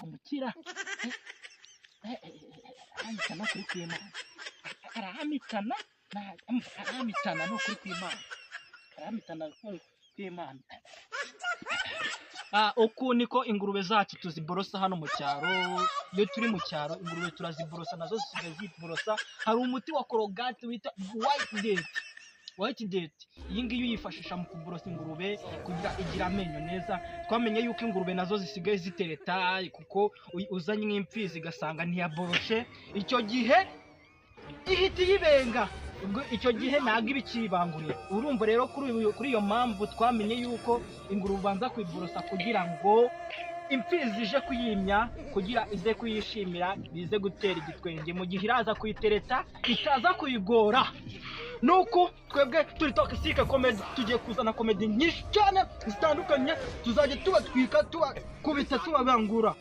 umukira aramitana kuri kw'Imana, aramitana no kuri kw'Imana, aramitana kw'Imana. Uku niko ingurube zacu tuziborosa hano mu cyaro. Iyo turi mu cyaro ingurube turaziborosa, nazo zisigaye ziborosa. Hari umuti wa korogate wita white date. Iyi ngiyi uyifashisha mu kuborosa ingurube kugira igira amenyo neza. Twamenye yuko ingurube nazo zisigaye zitereta kuko uzanye nk'imfizi igasanga ntiyaboroshe, icyo gihe ihita iyibenga. Ubwo icyo gihe ntabwo iba ikibanguriye. Urumva rero kuri iyo mpamvu twamenye yuko ingurube ubanza kuyiborosa kugira ngo imfizi ije kuyimya, kugira ize kuyishimira, bize gutera igitwenge mu gihe iraza kuyitereta itaza kuyigora. Nuko twebwe turi Toxic Comedy tugiye kuzana komedi nyinshi cyane zitandukanye, tuzajya tubatwika tubakubita tubabangura.